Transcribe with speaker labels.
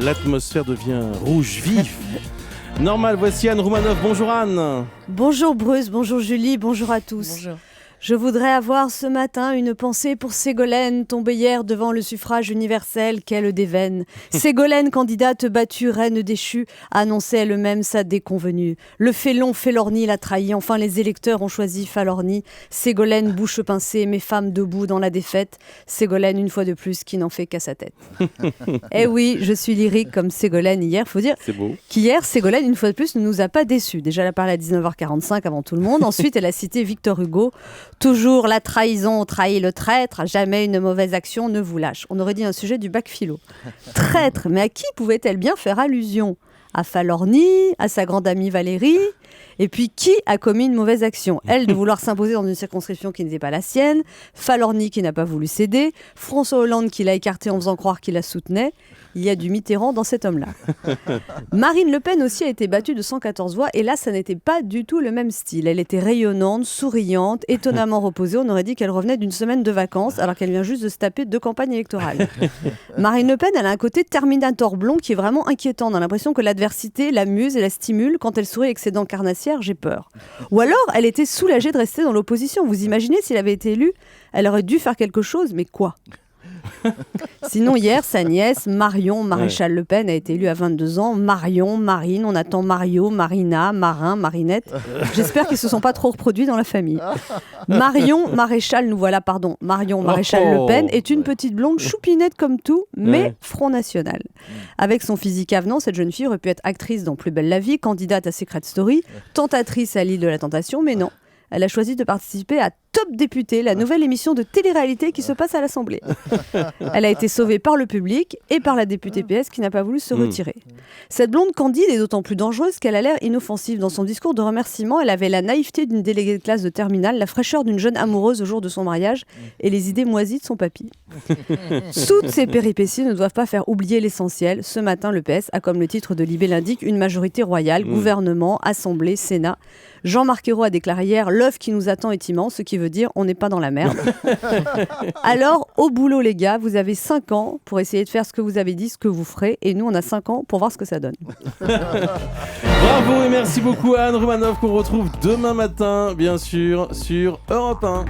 Speaker 1: L'atmosphère devient rouge vif. Normal, voici Anne Roumanoff. Bonjour Anne.
Speaker 2: Bonjour Bruce, bonjour Julie, bonjour à tous.
Speaker 3: Bonjour.
Speaker 2: Je voudrais avoir ce matin une pensée pour Ségolène, tombée hier devant le suffrage universel, qu'elle déveine. Ségolène, candidate battue, reine déchue, annonçait elle-même sa déconvenue. Le félon Félorny l'a trahi, enfin les électeurs ont choisi Falorni. Ségolène, bouche pincée, mes femmes debout dans la défaite. Ségolène, une fois de plus, qui n'en fait qu'à sa tête. Eh oui, je suis lyrique comme Ségolène hier. Faut dire
Speaker 1: C'est beau.
Speaker 2: qu'hier, Ségolène, une fois de plus, ne nous a pas déçus. Déjà, elle a parlé à 19h45 avant tout le monde. Ensuite, elle a cité Victor Hugo. Toujours la trahison trahit le traître, jamais une mauvaise action ne vous lâche. On aurait dit un sujet du bac philo. Traître, mais à qui pouvait-elle bien faire allusion ? À Falorni, à sa grande amie Valérie ? Et puis, qui a commis une mauvaise action ? Elle, de vouloir s'imposer dans une circonscription qui n'était pas la sienne, Falorni qui n'a pas voulu céder, François Hollande qui l'a écarté en faisant croire qu'il la soutenait. Il y a du Mitterrand dans cet homme-là. Marine Le Pen aussi a été battue de 114 voix, et là, ça n'était pas du tout le même style. Elle était rayonnante, souriante, étonnamment reposée. On aurait dit qu'elle revenait d'une semaine de vacances, alors qu'elle vient juste de se taper 2 campagnes électorales. Marine Le Pen, elle a un côté Terminator blond qui est vraiment inquiétant. On a l'impression que l'adversité l'amuse et la stimule. Quand elle sourit avec ses dents carnassières, j'ai peur. Ou alors, elle était soulagée de rester dans l'opposition. Vous imaginez, s'il avait été élue, elle aurait dû faire quelque chose, mais quoi ? Sinon, hier, sa nièce, Marion Maréchal Le Pen, a été élue à 22 ans. Marion, Marine, on attend Mario, Marina, Marin, Marinette. J'espère qu'ils ne se sont pas trop reproduits dans la famille. Marion Maréchal Le Pen est une petite blonde choupinette comme tout, mais Front National. Avec son physique avenant, cette jeune fille aurait pu être actrice dans Plus belle la vie, candidate à Secret Story, tentatrice à l'île de la Tentation, mais non. Elle a choisi de participer à Top Député, la nouvelle émission de télé-réalité qui se passe à l'Assemblée. Elle a été sauvée par le public et par la députée PS qui n'a pas voulu se retirer. Cette blonde candide est d'autant plus dangereuse qu'elle a l'air inoffensive. Dans son discours de remerciement, elle avait la naïveté d'une déléguée de classe de terminale, la fraîcheur d'une jeune amoureuse au jour de son mariage et les idées moisies de son papy. Toutes ces péripéties ne doivent pas faire oublier l'essentiel. Ce matin, le PS a, comme le titre de Libé l'indique, une majorité royale, gouvernement, assemblée, Sénat. Jean-Marc Ayrault a déclaré hier « L'œuf qui nous attend est immense », ce qui veut dire « on n'est pas dans la merde ». Alors, au boulot les gars, vous avez 5 ans pour essayer de faire ce que vous avez dit, ce que vous ferez, et nous on a 5 ans pour voir ce que ça donne.
Speaker 1: Bravo et merci beaucoup Anne Roumanoff qu'on retrouve demain matin, bien sûr, sur Europe 1.